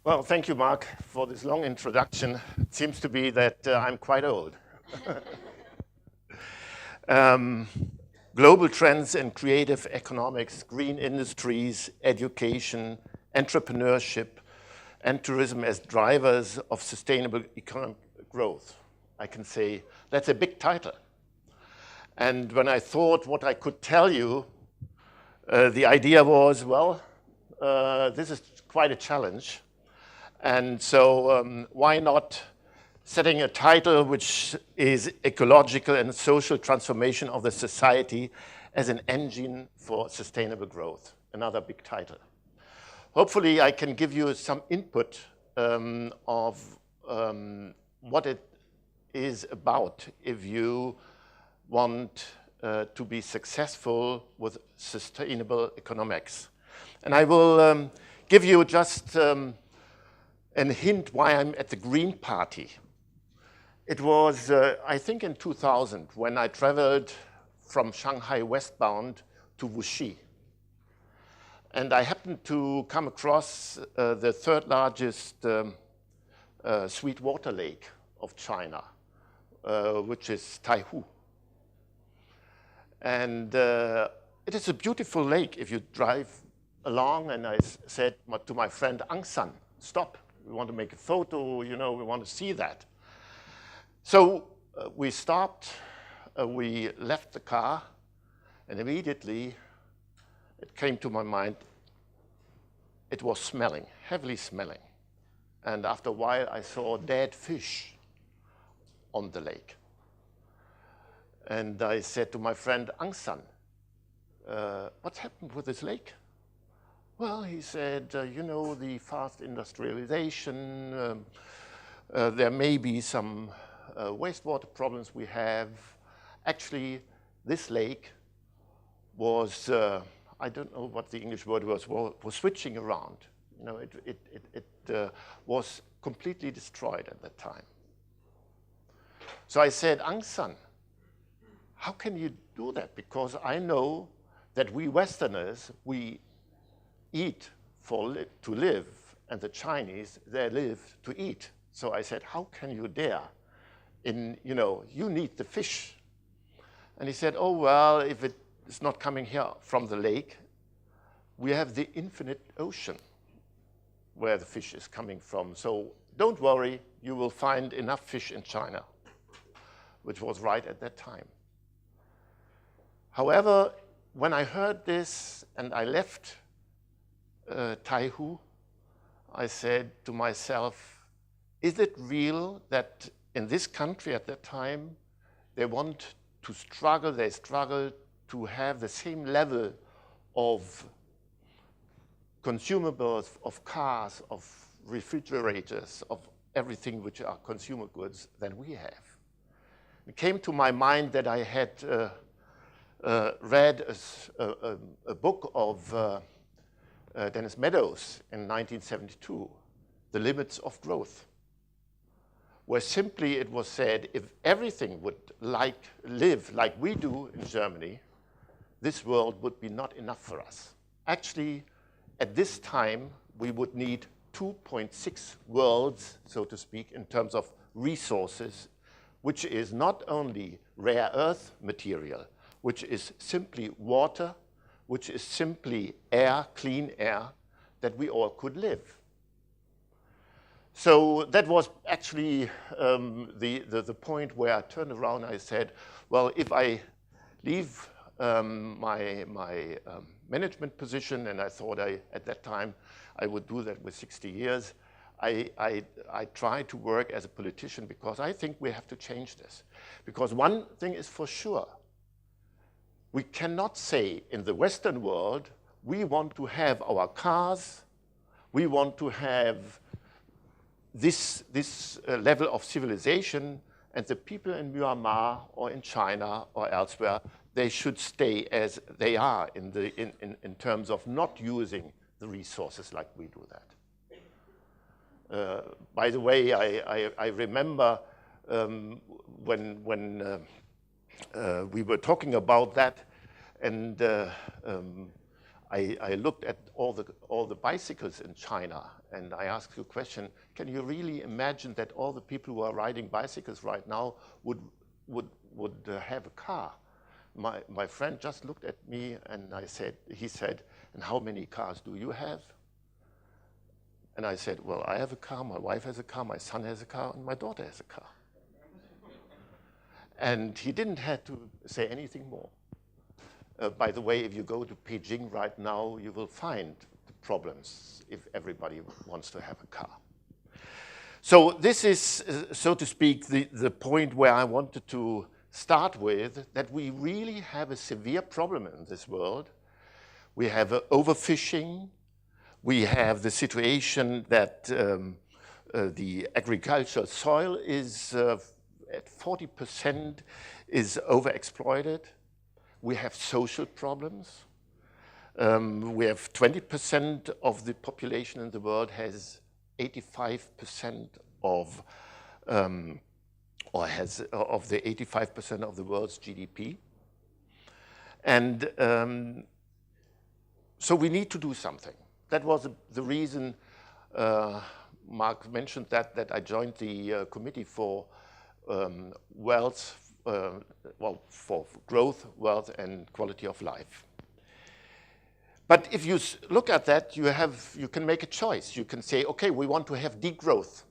Well, thank you, Mark, for this long introduction. It seems to be that I'm quite old. um, Global trends in creative economics, green industries, education, entrepreneurship, and tourism as drivers of sustainable economic growth. I can say that's a big title. And when I thought what I could tell you, the idea was, well, this is quite a challenge. And so why not setting a title which is ecological and social transformation of the society as an engine for sustainable growth, another big title. Hopefully I can give you some input of what it is about if you want to be successful with sustainable economics. And I will give you just a hint why I'm at the Green Party. It was, I think, in 2000 when I traveled from Shanghai westbound to Wuxi. And I happened to come across the third largest sweet water lake of China, which is Taihu. And it is a beautiful lake if you drive along. And I said to my friend Ang San, stop, we want to make a photo, you know, we want to see that. So we stopped, we left the car, and immediately it came to my mind, it was smelling, heavily smelling. And after a while, I saw dead fish on the lake. And I said to my friend Ang San, what's happened with this lake? Well, he said, you know, the fast industrialization, there may be some wastewater problems we have. Actually, this lake was, I don't know what the English word was switching around. You know, it was completely destroyed at that time. So I said, Ang San, how can you do that? Because I know that we Westerners, we eat to live, and the Chinese, they live to eat. So I said, how can you dare? You know, you need the fish. And he said, oh, well, if it is not coming here from the lake, we have the infinite ocean where the fish is coming from. So don't worry, you will find enough fish in China, which was right at that time. However, when I heard this and I left Taihu, I said to myself, is it real that in this country at that time, they want to struggle, they struggle to have the same level of consumables, of cars, of refrigerators, of everything which are consumer goods than we have? It came to my mind that I had read a book of Dennis Meadows in 1972, The Limits of Growth, where simply it was said, if everything would live like we do in Germany, this world would be not enough for us. Actually, at this time, we would need 2.6 worlds, so to speak, in terms of resources, which is not only rare earth material, which is simply water, which is simply air, clean air, that we all could live. So that was actually the point where I turned around and I said, well, if I leave my management position, and I thought at that time I would do that with 60 years, I tried to work as a politician because I think we have to change this. Because one thing is for sure, we cannot say in the Western world, we want to have our cars, we want to have this level of civilization, and the people in Myanmar or in China or elsewhere, they should stay as they are in terms of not using the resources like we do that. By the way, I remember when we were talking about that, and I looked at all the bicycles in China, and I asked you a question: can you really imagine that all the people who are riding bicycles right now would have a car? My friend just looked at me, and he said, "And how many cars do you have?" And I said, "Well, I have a car, my wife has a car, my son has a car, and my daughter has a car." And he didn't have to say anything more. By the way, if you go to Beijing right now, you will find the problems if everybody wants to have a car. So this is, so to speak, the point where I wanted to start with, that we really have a severe problem in this world. We have overfishing. We have the situation that the agricultural soil is at 40% is overexploited. We have social problems. We have 20% of the population in the world has 85% of, or has of the 85% of the world's GDP. And so we need to do something. That was the reason Mark mentioned that I joined the committee for wealth, for growth, wealth, and quality of life. But if you look at that, you can make a choice. You can say, okay, we want to have degrowth.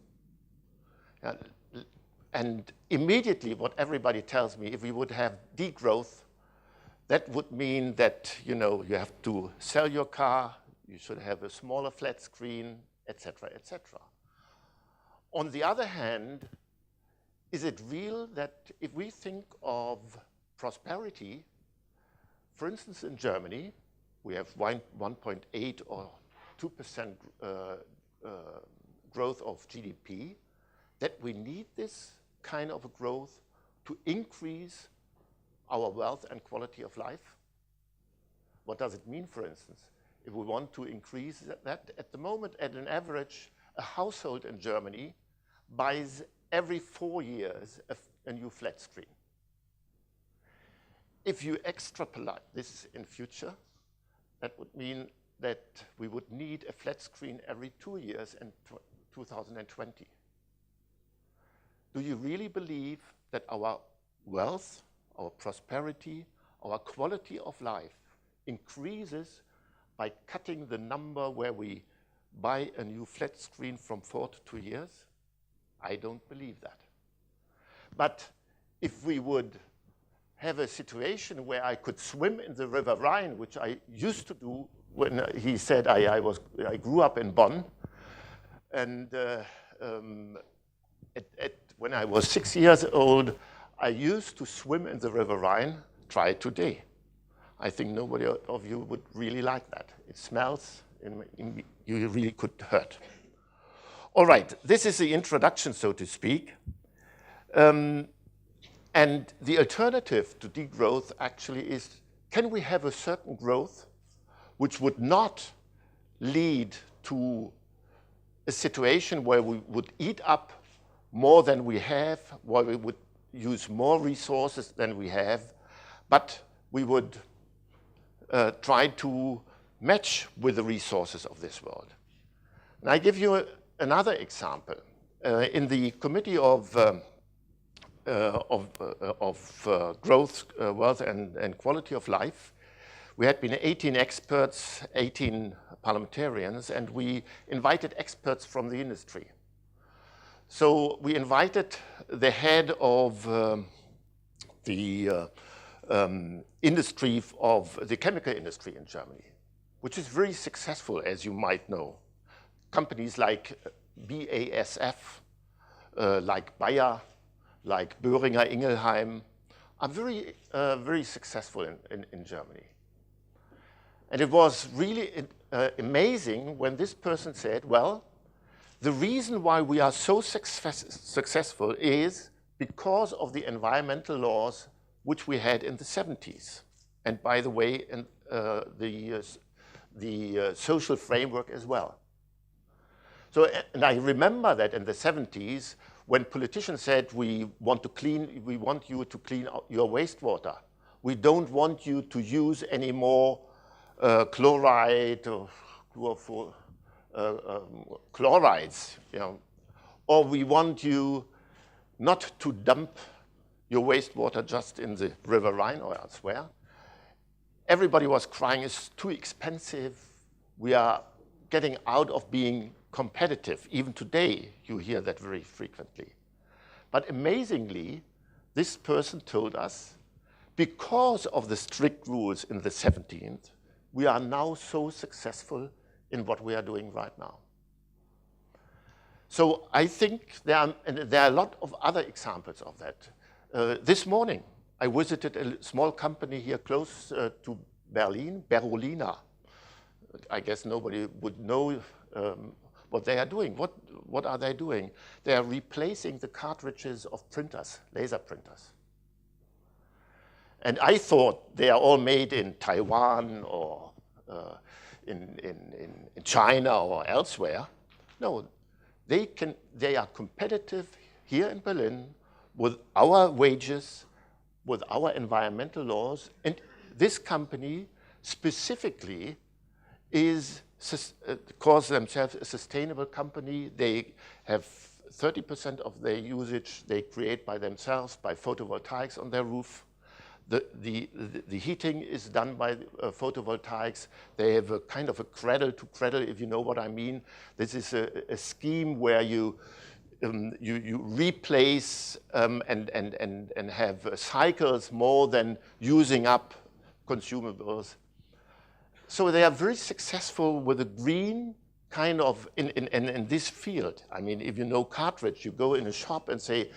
And immediately what everybody tells me, if we would have degrowth, that would mean that you have to sell your car, you should have a smaller flat screen, etc., etc. On the other hand, is it real that if we think of prosperity, for instance, in Germany, we have 1.8 or 2% growth of GDP, that we need this kind of a growth to increase our wealth and quality of life? What does it mean, for instance? If we want to increase that, at the moment, at an average, a household in Germany buys every 4 years a new flat screen. If you extrapolate this in future, that would mean that we would need a flat screen every 2 years in 2020. Do you really believe that our wealth, our prosperity, our quality of life increases by cutting the number where we buy a new flat screen from 4 to 2 years? I don't believe that. But if we would have a situation where I could swim in the River Rhine, which I used to do when he said I grew up in Bonn, and when I was 6 years old, I used to swim in the River Rhine. Try it today. I think nobody of you would really like that. It smells, and you really could hurt. All right, this is the introduction, so to speak. And the alternative to degrowth actually is, can we have a certain growth which would not lead to a situation where we would eat up more than we have, where we would use more resources than we have, but we would try to match with the resources of this world. And I give you another example. In the Committee of Growth, Wealth, and Quality of Life, we had been 18 experts, 18 parliamentarians, and we invited experts from the industry. So we invited the head of the industry of the chemical industry in Germany, which is very successful, as you might know. Companies like BASF, like Bayer, like Boehringer Ingelheim are very, very successful in Germany. And it was really amazing when this person said, well, the reason why we are so successful is because of the environmental laws which we had in the 70s. And by the way, in the social framework as well. So, and I remember that in the 70s, when politicians said, we want you to clean out your wastewater. We don't want you to use any more chloride or chlorides, you know, or we want you not to dump your wastewater just in the River Rhine or elsewhere. Everybody was crying, it's too expensive. We are getting out of being competitive. Even today, you hear that very frequently. But amazingly, this person told us, because of the strict rules in the 17th, we are now so successful in what we are doing right now. So I think there are a lot of other examples of that. This morning, I visited a small company here close to Berlin, Berolina. I guess nobody would know what they are doing. What are they doing? They are replacing the cartridges of printers, laser printers. And I thought they are all made in Taiwan or in China or elsewhere. No, they are competitive here in Berlin with our wages, with our environmental laws, and this company specifically calls themselves a sustainable company. They have 30% of their usage they create by themselves by photovoltaics on their roof. The heating is done by photovoltaics. They have a kind of a cradle to cradle, if you know what I mean. This is a scheme where you replace and have cycles more than using up consumables. So they are very successful with a green kind of in this field. I mean, if you know cartridge, you go in a shop and say,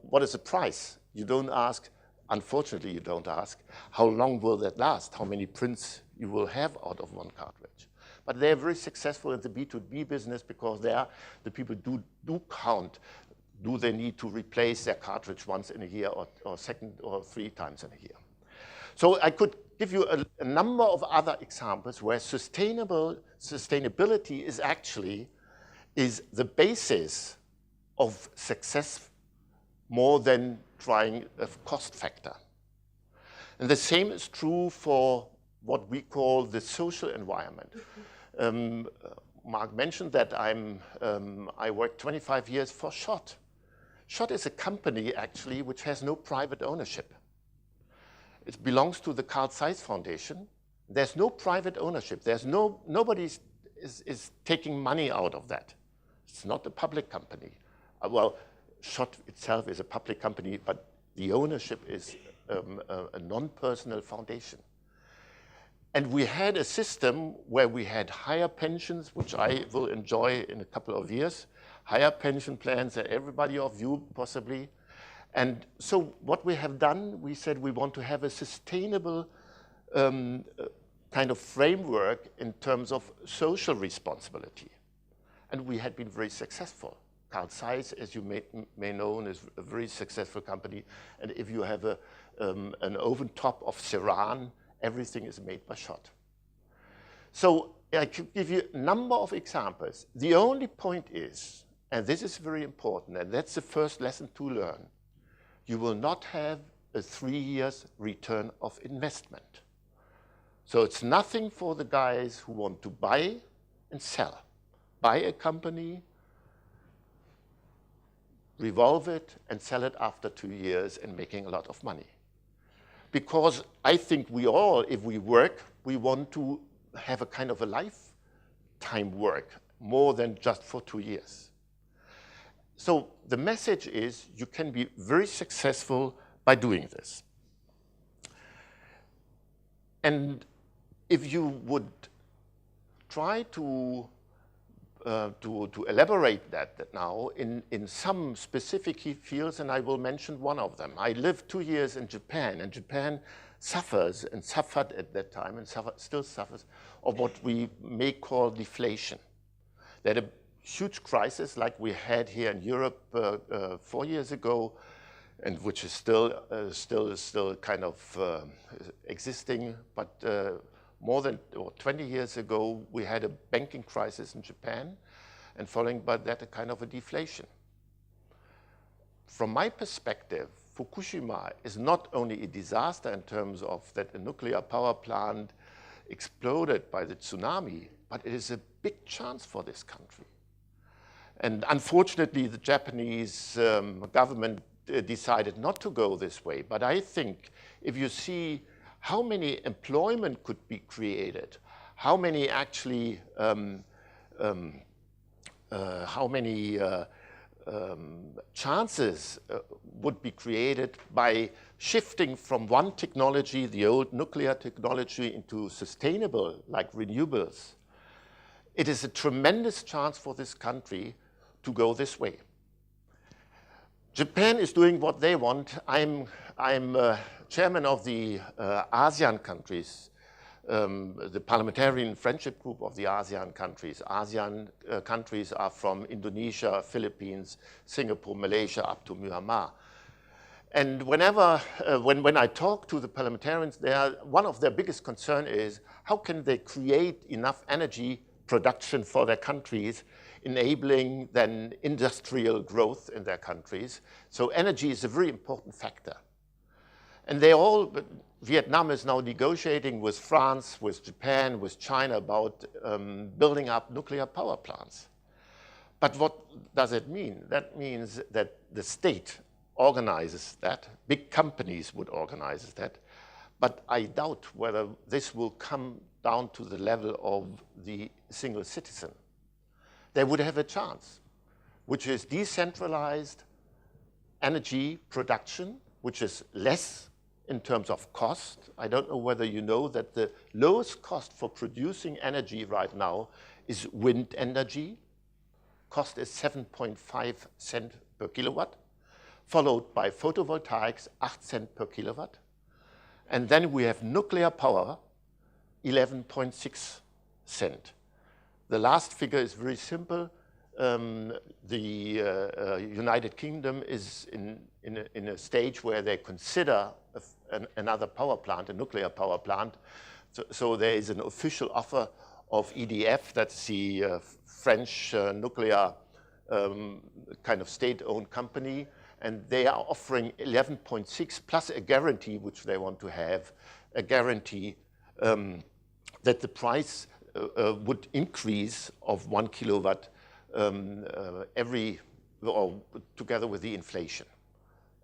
what is the price? You don't ask, unfortunately you don't ask, how long will that last? How many prints you will have out of one cartridge? But they're very successful in the B2B business because the people do count. Do they need to replace their cartridge once in a year or second or 3 times in a year? So I could give you a number of other examples where sustainability is the basis of success more than trying a cost factor. And the same is true for what we call the social environment. Mark mentioned that I worked 25 years for SCHOTT. SCHOTT is a company actually which has no private ownership. It belongs to the Carl Zeiss Foundation. There's no private ownership. Nobody is taking money out of that. It's not a public company. Well, SCHOTT itself is a public company, but the ownership is a non-personal foundation. And we had a system where we had higher pensions, which I will enjoy in a couple of years, higher pension plans than everybody of you possibly. And so what we have done, we said we want to have a sustainable kind of framework in terms of social responsibility. And we had been very successful. Carl Zeiss, as you may know, is a very successful company. And if you have an oven top of Ceran, everything is made by SCHOTT. So I could give you a number of examples. The only point is, and this is very important, and that's the first lesson to learn, you will not have a 3 years return of investment. So it's nothing for the guys who want to buy and sell. Buy a company, revolve it, and sell it after 2 years and making a lot of money. Because I think we all, if we work, we want to have a kind of a lifetime work, more than just for 2 years. So the message is you can be very successful by doing this. And if you would try to elaborate that now in some specific fields, and I will mention one of them. I lived 2 years in Japan, and Japan suffers and suffered at that time and still suffers of what we may call deflation. They had a huge crisis like we had here in Europe 4 years ago, and which is still kind of existing, but more than 20 years ago, we had a banking crisis in Japan, and following by that, a kind of a deflation. From my perspective, Fukushima is not only a disaster in terms of that a nuclear power plant exploded by the tsunami, but it is a big chance for this country. And unfortunately, the Japanese government decided not to go this way. But I think if you see how many employment could be created, how many actually, how many chances would be created by shifting from one technology, the old nuclear technology, into sustainable, like renewables. It is a tremendous chance for this country to go this way. Japan is doing what they want. I'm chairman of the ASEAN countries, the Parliamentarian Friendship Group of the ASEAN countries. ASEAN countries are from Indonesia, Philippines, Singapore, Malaysia, up to Myanmar. And whenever, when I talk to the parliamentarians, one of their biggest concern is how can they create enough energy production for their countries, enabling then industrial growth in their countries. So energy is a very important factor. And Vietnam is now negotiating with France, with Japan, with China about building up nuclear power plants. But what does it mean? That means that the state organizes that, big companies would organize that, but I doubt whether this will come down to the level of the single citizen. They would have a chance, which is decentralized energy production, which is less in terms of cost. I don't know whether you know that the lowest cost for producing energy right now is wind energy. Cost is 7.5 cents per kilowatt, followed by photovoltaics, 8 cents per kilowatt. And then we have nuclear power, 11.6 cents. The last figure is very simple. The United Kingdom is in a stage where they consider another power plant, a nuclear power plant. So there is an official offer of EDF, that's the French nuclear kind of state-owned company, and they are offering 11.6 plus a guarantee, which they want to have, a guarantee that the price would increase of 1 kilowatt together with the inflation.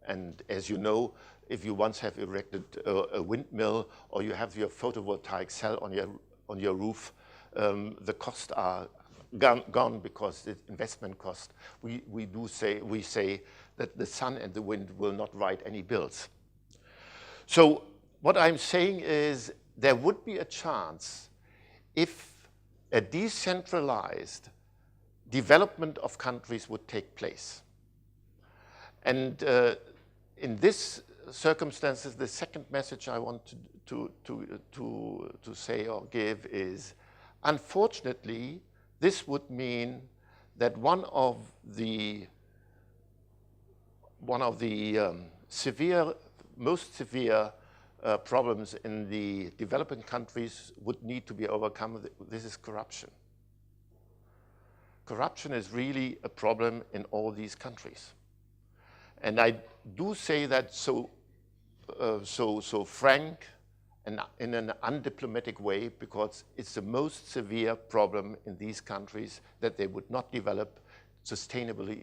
And as you know, if you once have erected a windmill or you have your photovoltaic cell on your roof, the costs are gone because the investment cost. We say that the sun and the wind will not write any bills. So what I'm saying is there would be a chance if a decentralized development of countries would take place. And in this circumstances, the second message I want to say or give is, unfortunately, this would mean that one of the most severe problems in the developing countries would need to be overcome. This is corruption. Corruption is really a problem in all these countries. And I do say that so frank and in an undiplomatic way, because it's the most severe problem in these countries that they would not develop sustainable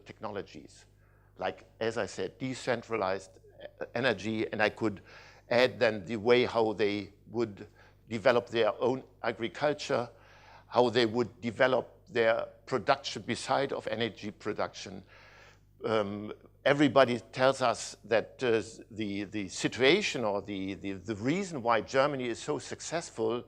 technologies. Like, as I said, decentralized energy, and I could add then the way how they would develop their own agriculture, how they would develop their production beside of energy production. Everybody tells us that the situation or the reason why Germany is so successful,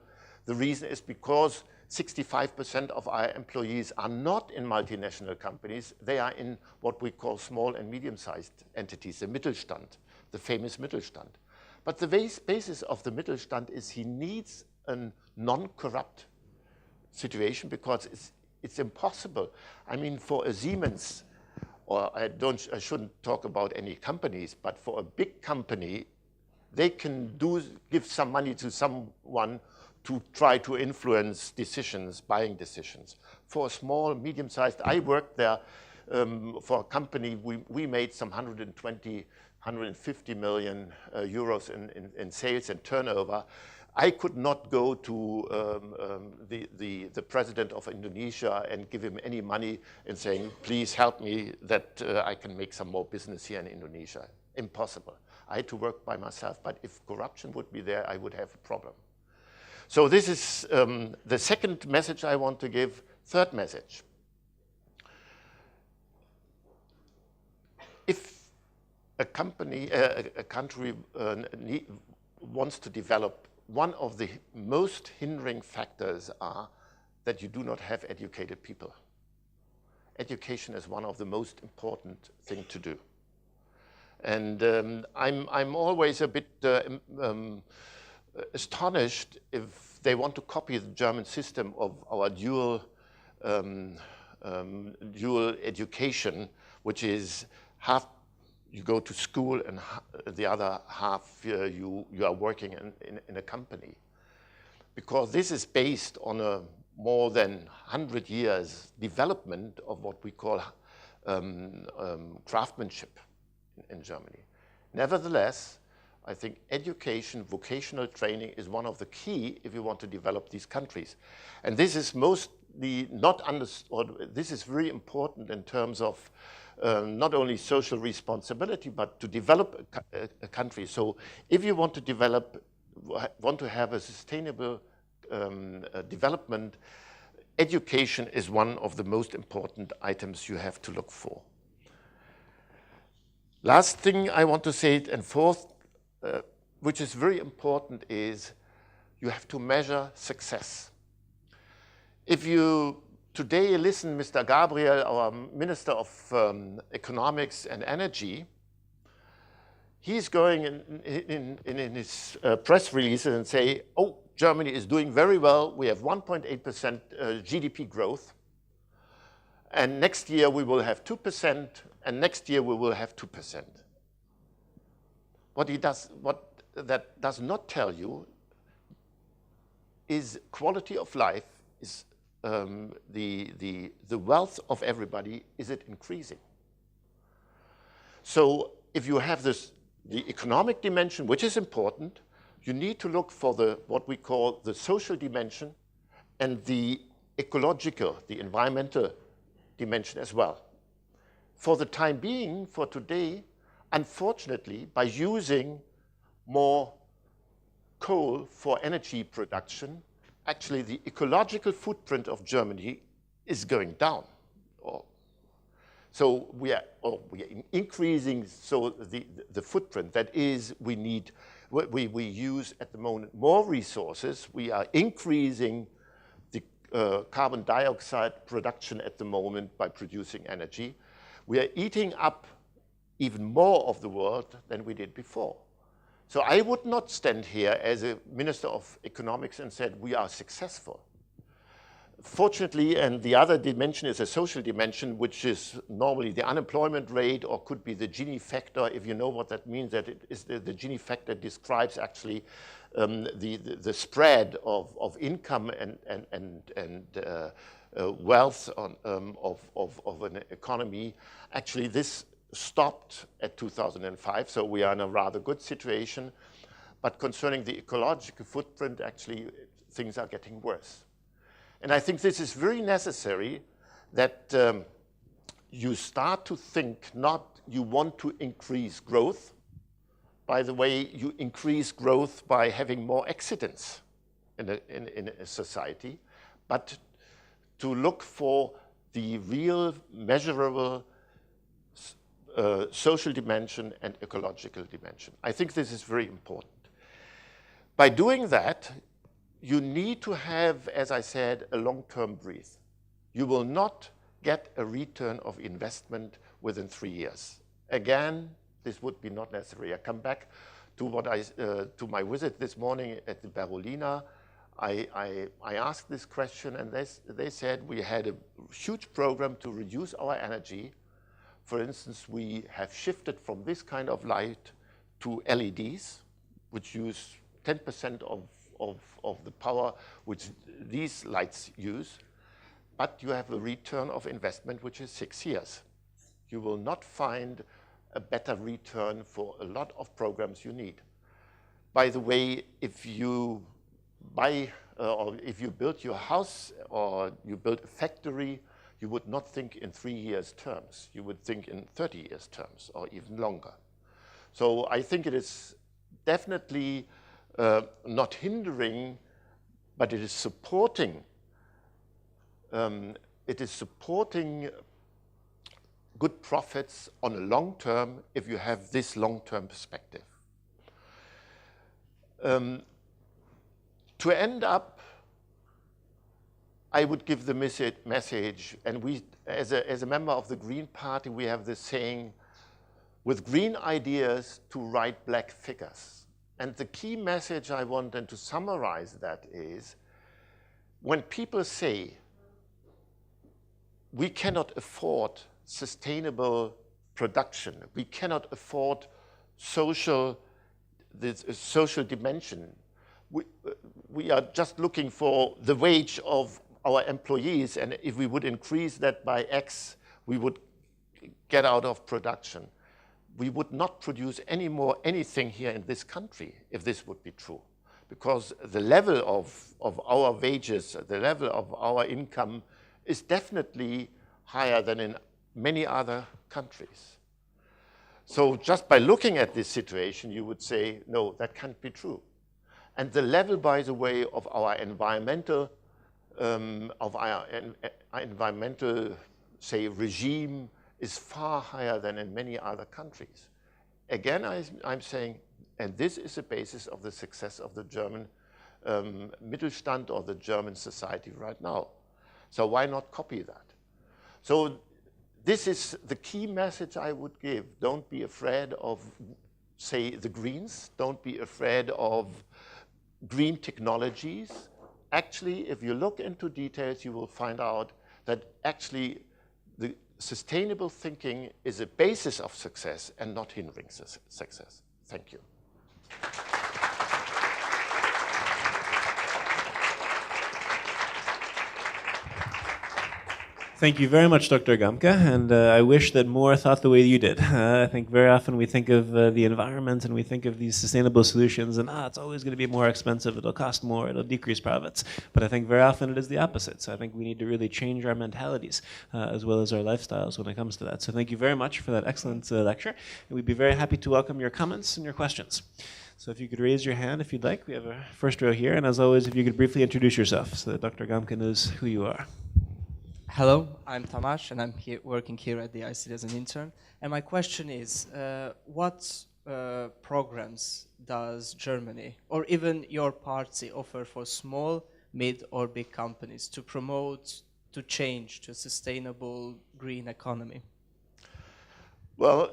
the reason is because 65% of our employees are not in multinational companies. They are in what we call small and medium-sized entities, the Mittelstand, the famous Mittelstand. But the basis of the Mittelstand is he needs a non-corrupt situation, because it's impossible. I mean, for a Siemens, or I shouldn't talk about any companies, but for a big company, they can give some money to someone to try to influence decisions, buying decisions. For a small, medium-sized, I worked there for a company, we made some 150 million euros in sales and turnover. I could not go to the president of Indonesia and give him any money and saying, please help me that I can make some more business here in Indonesia. Impossible. I had to work by myself, but if corruption would be there, I would have a problem. So this is the second message I want to give. Third message. If a company, a country wants to develop, one of the most hindering factors are that you do not have educated people. Education is one of the most important things to do. And I'm always a bit astonished if they want to copy the German system of our dual education, which is half you go to school and the other half you are working in a company. Because this is based on a more than 100 years development of what we call craftsmanship in Germany. Nevertheless, I think education, vocational training is one of the key if you want to develop these countries. And this is mostly not understood, this is very important in terms of not only social responsibility, but to develop a country. So if you want to develop, want to have a sustainable development, education is one of the most important items you have to look for. Last thing I want to say, and fourth, which is very important, is you have to measure success. If you today listen, Mr. Gabriel, our Minister of Economics and Energy, he's going in his press releases and say, oh, Germany is doing very well. We have 1.8% GDP growth. And next year we will have 2%, and next year we will have 2%. What that does not tell you is quality of life, is the wealth of everybody, is it increasing? So if you have the economic dimension, which is important, you need to look for what we call the social dimension and the ecological, the environmental dimension as well. For the time being, for today, unfortunately, by using more coal for energy production, actually the ecological footprint of Germany is going down. So we are increasing the footprint. That is, we use at the moment more resources. We are increasing the carbon dioxide production at the moment by producing energy. We are eating up even more of the world than we did before. So I would not stand here as a Minister of Economics and said we are successful. Fortunately, and the other dimension is a social dimension, which is normally the unemployment rate, or could be the Gini factor. If you know what that means, that it is the Gini factor describes actually the spread of income and wealth of an economy. Actually, this stopped at 2005, so we are in a rather good situation. But concerning the ecological footprint, actually, things are getting worse. And I think this is very necessary that you start to think not you want to increase growth. By the way, you increase growth by having more accidents in a society, but to look for the real measurable social dimension and ecological dimension. I think this is very important. By doing that, you need to have, as I said, a long-term breathe. You will not get a return of investment within 3 years. Again, this would be not necessary. I come back to to my visit this morning at the Berolina. I asked this question, and they said we had a huge program to reduce our energy. For instance, we have shifted from this kind of light to LEDs, which use 10% of the power which these lights use, but you have a return of investment which is 6 years. You will not find a better return for a lot of programs you need. By the way, if you buy, or if you build your house or you build a factory, you would not think in 3 years terms. You would think in 30 years terms or even longer. So I think it is definitely not hindering, but it is supporting. It is supporting good profits on a long term if you have this long-term perspective. To end up, I would give the message, and we, as a member of the Green Party, we have this saying, with green ideas to write black figures. And the key message I want then to summarize that is, when people say, we cannot afford sustainable production, we cannot afford this social dimension, we are just looking for the wage of our employees, and if we would increase that by X, we would get out of production. We would not produce anything here in this country if this would be true, because the level of our wages, the level of our income is definitely higher than in many other countries. So just by looking at this situation, you would say, no, that can't be true. And the level, by the way, of our environmental, say, regime is far higher than in many other countries. Again, I'm saying, and this is the basis of the success of the German Mittelstand or the German society right now. So why not copy that? So this is the key message I would give. Don't be afraid of, say, the Greens. Don't be afraid of green technologies. Actually, if you look into details, you will find out that actually the sustainable thinking is a basis of success and not hindering success. Thank you. Thank you very much, Dr. Gambke, and I wish that more thought the way you did. I think very often we think of the environment and we think of these sustainable solutions and it's always going to be more expensive, it'll cost more, it'll decrease profits. But I think very often it is the opposite. So I think we need to really change our mentalities as well as our lifestyles when it comes to that. So thank you very much for that excellent lecture. And we'd be very happy to welcome your comments and your questions. So if you could raise your hand if you'd like. We have a first row here. And as always, if you could briefly introduce yourself so that Dr. Gambke knows who you are. Hello, I'm Tamas, and I'm working here at the ICT as an intern. And my question is, what programs does Germany, or even your party, offer for small, mid, or big companies to promote, to change to a sustainable green economy? Well,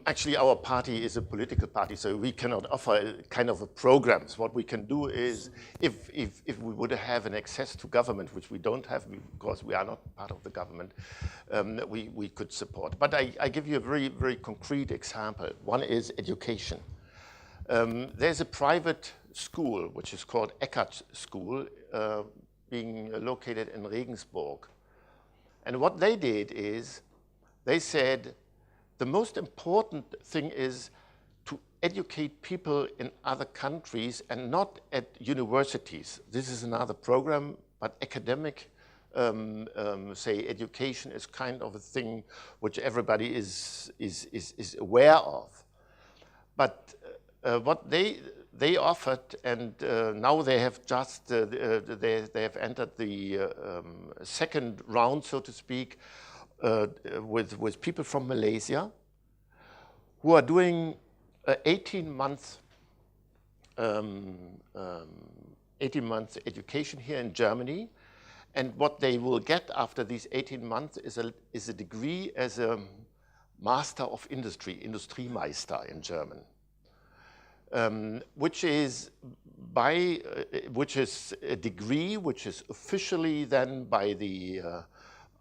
actually, our party is a political party, so we cannot offer kind of a programs. What we can do is, if we would have an access to government, which we don't have because we are not part of the government, we could support. But I give you a very, very concrete example. One is education. There's a private school, which is called Ecological, being located in Regensburg. And what they did is, they said, the most important thing is to educate people in other countries and not at universities. This is another program, but academic, say, education is kind of a thing which everybody is aware of. But what they offered, and now they have just they have entered the second round, so to speak, with people from Malaysia who are doing 18 months education here in Germany. And what they will get after these 18 months is a degree as a Master of Industry, Industriemeister in German, which is a degree which is officially then by the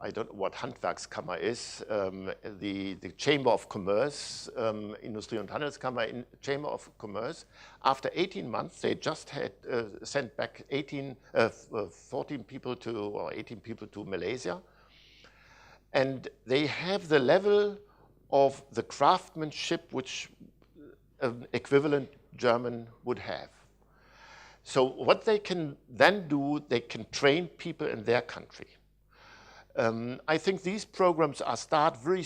I don't know what Handwerkskammer is, the Chamber of Commerce, Industrie- und Handelskammer, Chamber of Commerce. After 18 months, they just had sent back 14 people or 18 people to Malaysia. And they have the level of the craftsmanship which an equivalent German would have. So what they can then do, they can train people in their country. I think these programs start very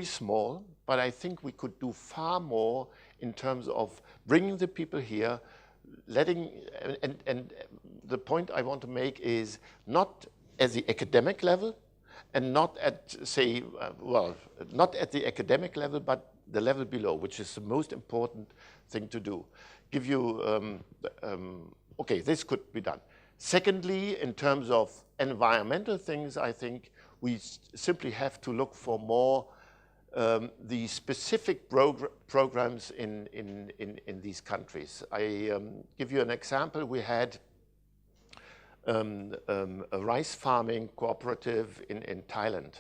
small, but I think we could do far more in terms of bringing the people here, and the point I want to make is not at the academic level, and not at, say, not at the academic level, but the level below, which is the most important thing to do. Give you, okay, this could be done. Secondly, in terms of environmental things, I think we simply have to look for more the specific programs in these countries. I give you an example. We had a rice farming cooperative in Thailand.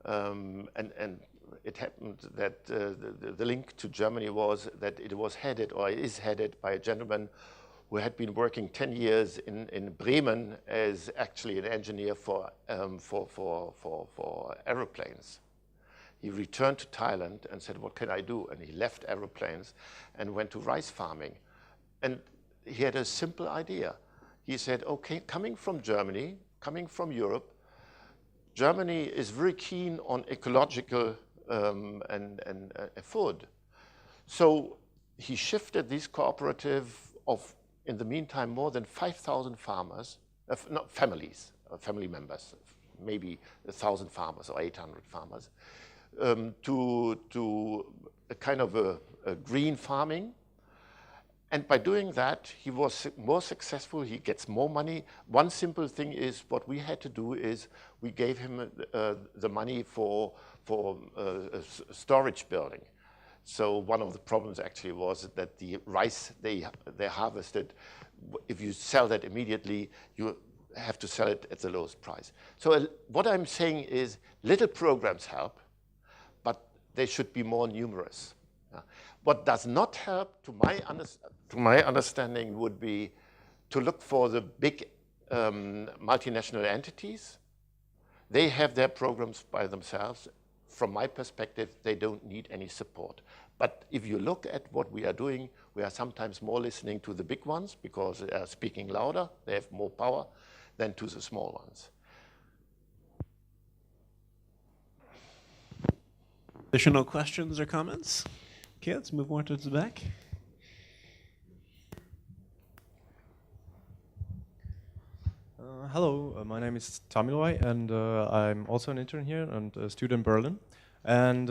And it happened that the link to Germany was that it was headed, or is headed, by a gentleman who had been working 10 years in Bremen as actually an engineer for aeroplanes. He returned to Thailand and said, what can I do? And he left aeroplanes and went to rice farming. And he had a simple idea. He said, okay, coming from Germany, coming from Europe, Germany is very keen on ecological and food. So he shifted this cooperative of, in the meantime, more than 5,000 farmers, not families, family members, maybe 1,000 farmers or 800 farmers, to a kind of a green farming. And by doing that, he was more successful, he gets more money. One simple thing is, what we had to do is, we gave him the money for a storage building. So one of the problems actually was that the rice they harvested, if you sell that immediately, you have to sell it at the lowest price. So what I'm saying is, little programs help, but they should be more numerous. What does not help, to my understanding, would be to look for the big multinational entities. They have their programs by themselves. From my perspective, they don't need any support. But if you look at what we are doing, we are sometimes more listening to the big ones because they are speaking louder, they have more power, than to the small ones. Additional questions or comments? Okay, let's move more towards the back. Hello, my name is Tamiloy, and I'm also an intern here and a student in Berlin. And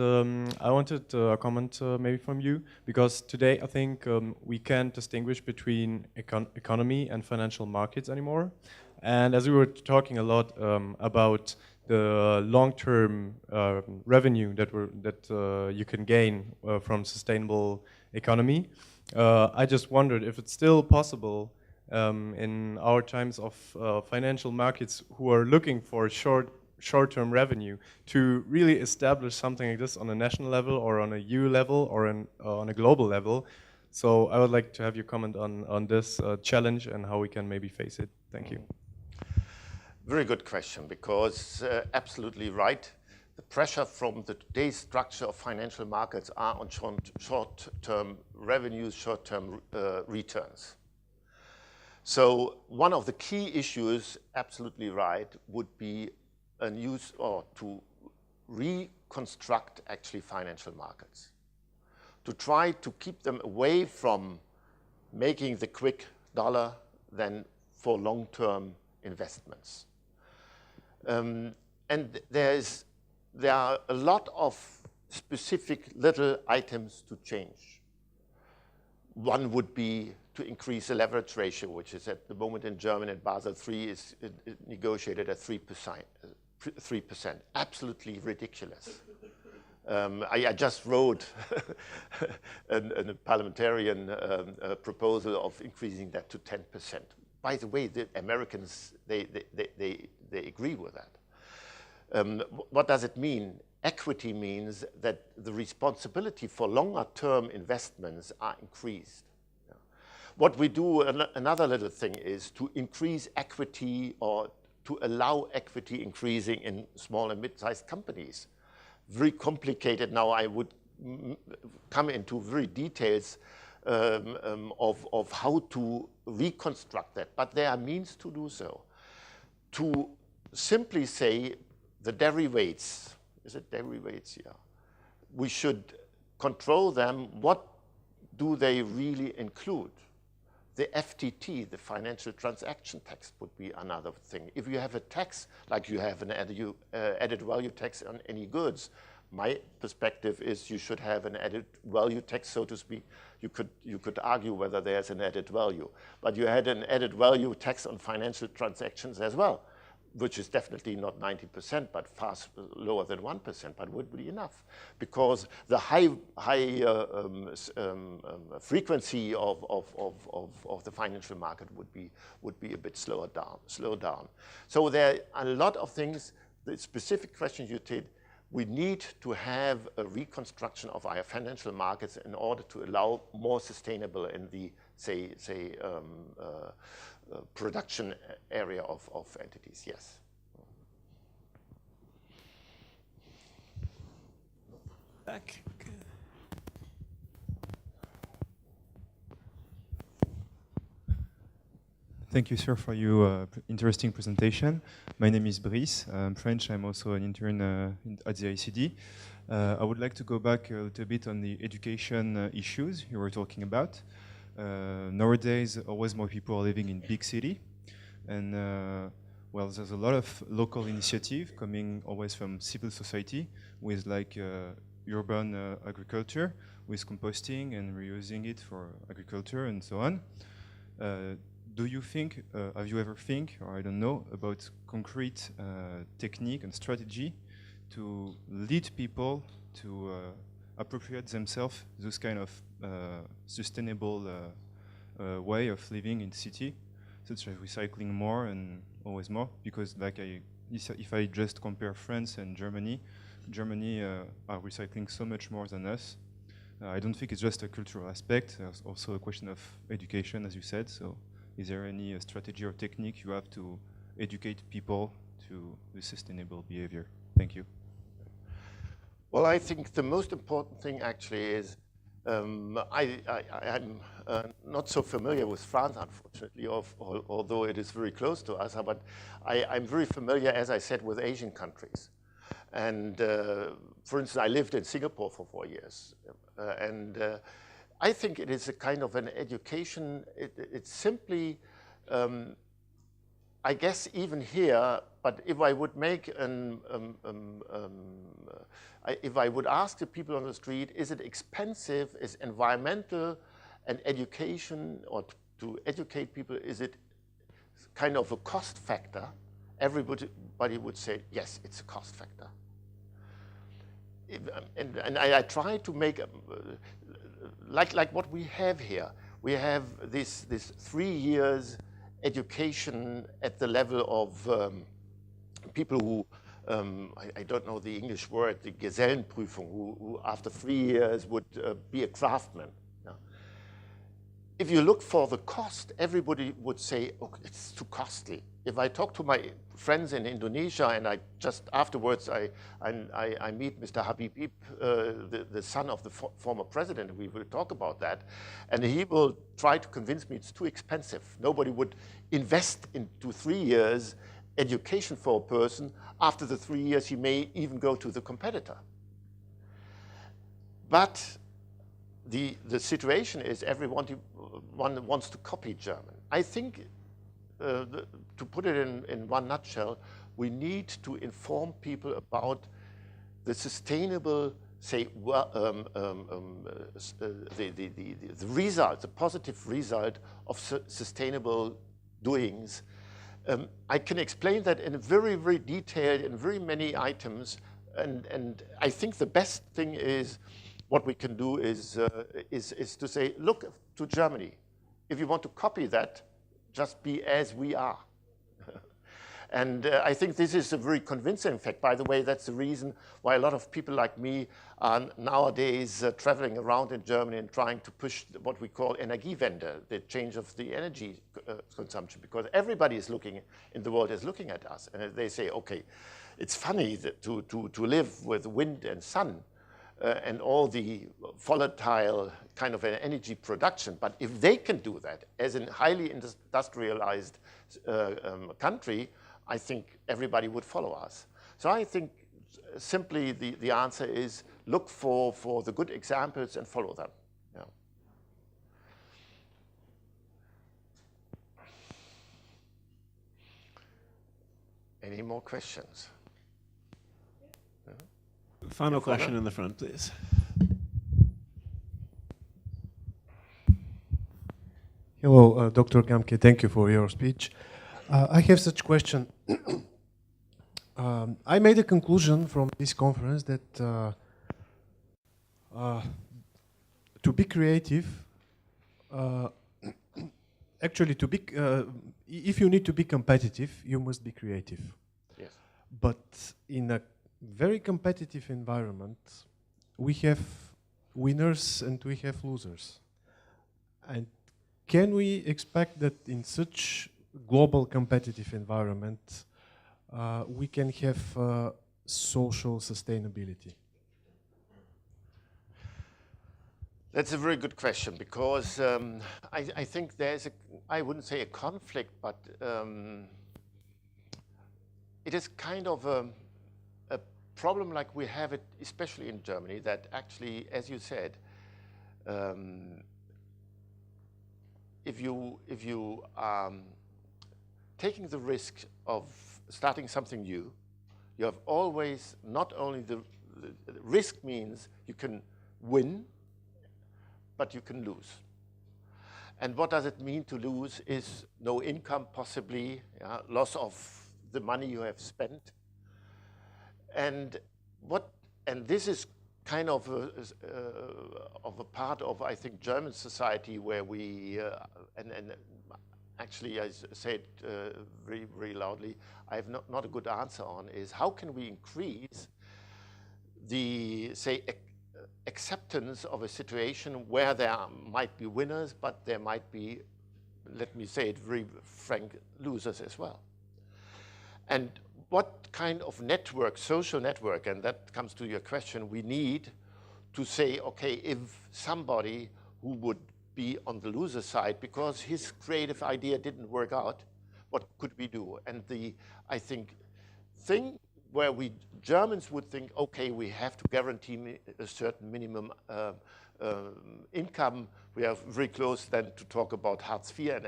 I wanted a comment maybe from you, because today I think we can't distinguish between economy and financial markets anymore. And as we were talking a lot about the long-term revenue that you can gain from sustainable economy, I just wondered if it's still possible in our times of financial markets who are looking for short-term revenue to really establish something like this on a national level or on a EU level or on a global level. So I would like to have your comment on this challenge and how we can maybe face it. Thank you. Very good question, because absolutely right. The pressure from the today's structure of financial markets are on short-term revenues, short-term returns. So one of the key issues, absolutely right, would be to reconstruct actually financial markets, to try to keep them away from making the quick dollar than for long-term investments. And there are a lot of specific little items to change. One would be to increase the leverage ratio, which is at the moment in Germany at Basel III is negotiated at 3%. Absolutely ridiculous. I just wrote a parliamentarian proposal of increasing that to 10%. By the way, the Americans, they agree with that. What does it mean? Equity means that the responsibility for longer-term investments are increased. What we do, another little thing, is to increase equity or to allow equity increasing in small and mid-sized companies. Very complicated. Now I would come into very details of how to reconstruct that. But there are means to do so. To simply say the derivatives, is it derivatives? Yeah. We should control them. What do they really include? The FTT, the financial transaction tax, would be another thing. If you have a tax, like you have an added value tax on any goods, my perspective is you should have an added value tax, so to speak. You could argue whether there's an added value. But you had an added value tax on financial transactions as well, which is definitely not 90%, but far lower than 1%, but would be enough. Because the high frequency of the financial market would be a bit slow down. So there are a lot of things. The specific questions you did, we need to have a reconstruction of our financial markets in order to allow more sustainable in the, production area of entities, yes. Back. Okay. Thank you, sir, for your interesting presentation. My name is Brice. I'm French. I'm also an intern at the ICD. I would like to go back a little bit on the education issues you were talking about. Nowadays, always more people are living in big city, and well, there's a lot of local initiative coming always from civil society with like urban agriculture, with composting and reusing it for agriculture and so on. Do you think, have you ever think, or I don't know, about concrete technique and strategy to lead people to appropriate themselves those kind of sustainable way of living in city, such as recycling more and always more? Because like if I just compare France and Germany are recycling so much more than us. I don't think it's just a cultural aspect. There's also a question of education, as you said. So is there any strategy or technique you have to educate people to the sustainable behavior? Thank you. Well, I think the most important thing actually is I'm not so familiar with France, unfortunately, although it is very close to us, but I'm very familiar, as I said, with Asian countries. And for instance, I lived in Singapore for 4 years. I think it is a kind of an education. It's simply, I guess even here, but if I would make if I would ask the people on the street, is it expensive, is environmental and education, or to educate people, is it kind of a cost factor? Everybody would say, yes, it's a cost factor. And I try to make, like what we have here. We have this 3 years education at the level of people who, I don't know the English word, the Gesellenprüfung, who after 3 years would be a craftsman. Yeah. If you look for the cost, everybody would say, oh, it's too costly. If I talk to my friends in Indonesia, and I just afterwards I meet Mr. Habibie, the son of the former president, we will talk about that, and he will try to convince me it's too expensive. Nobody would invest into 3 years education for a person. After the 3 years, he may even go to the competitor. But the situation is everyone wants to copy German. I think, to put it in one nutshell, we need to inform people about the sustainable, say, the result, the positive result of sustainable doings. I can explain that in a very, very detailed and very many items, and I think the best thing is what we can do is to say, look to Germany. If you want to copy that, just be as we are. And I think this is a very convincing fact. By the way, that's the reason why a lot of people like me are nowadays traveling around in Germany and trying to push what we call Energiewende, the change of the energy consumption, because everybody is looking in the world is looking at us, and they say, okay, it's funny that to live with wind and sun, and all the volatile kind of an energy production. But if they can do that as a highly industrialized country, I think everybody would follow us. So I think simply the answer is look for the good examples and follow them. Yeah. Any more questions? Final question in the front, please. Hello, Dr. Gambke. Thank you for your speech. I have such question. I made a conclusion from this conference that to be creative, actually, if you need to be competitive, you must be creative. Yes. But in a very competitive environment, we have winners and we have losers. And can we expect that in such global competitive environment, we can have social sustainability? That's a very good question, because I think there's I wouldn't say a conflict, but it is kind of a problem like we have it, especially in Germany, that actually, as you said, if you are taking the risk of starting something new, you have always not only the risk means you can win, but you can lose. And what does it mean to lose is no income possibly, loss of the money you have spent. And this is kind of a part of, I think, German society where we, and actually I say it very, very loudly, I have not a good answer on, is how can we increase the, say, acceptance of a situation where there might be winners, but there might be, let me say it very frank, losers as well. And what kind of network, social network, and that comes to your question, we need to say, okay, if somebody who would be on the loser side because his creative idea didn't work out, what could we do? And I think, thing where we Germans would think, okay, we have to guarantee a certain minimum income. We are very close then to talk about Hartz IV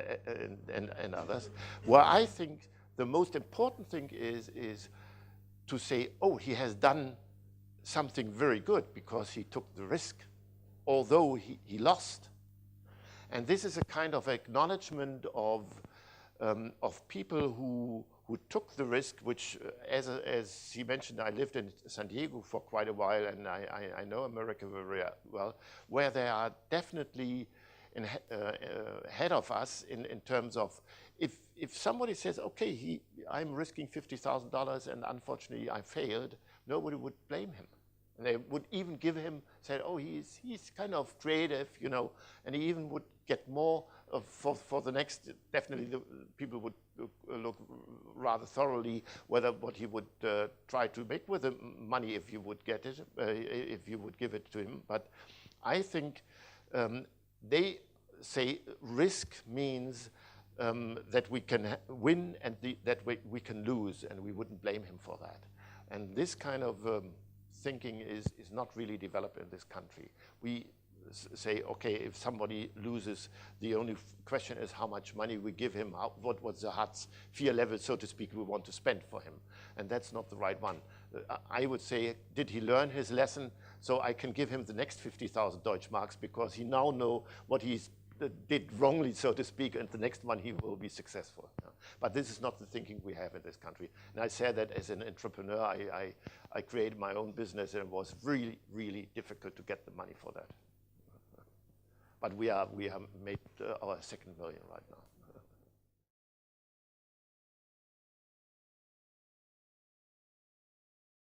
and others. Where I think the most important thing is to say, oh, he has done something very good because he took the risk, although he lost. And this is a kind of acknowledgement of people who took the risk, which, as he mentioned, I lived in San Diego for quite a while, and I know America very well, where they are definitely ahead of us in terms of, if somebody says, okay, I'm risking $50,000 and unfortunately I failed, nobody would blame him. And they would even give him, say, oh, he's kind of creative, you know, and he even would get more for the next, definitely the people would look rather thoroughly whether what he would try to make with the money if you would get it, if you would give it to him. But I think they say risk means that we can win and that we can lose, and we wouldn't blame him for that. And this kind of thinking is not really developed in this country. We say, okay, if somebody loses, the only question is how much money we give him, what was the Hartz IV level, so to speak, we want to spend for him. And that's not the right one. I would say, did he learn his lesson? So I can give him the next 50,000 Deutschmarks because he now knows what he's did wrongly, so to speak, and the next one he will be successful. But this is not the thinking we have in this country. And I say that as an entrepreneur, I created my own business, and it was really, really difficult to get the money for that. But we have made our second million right now.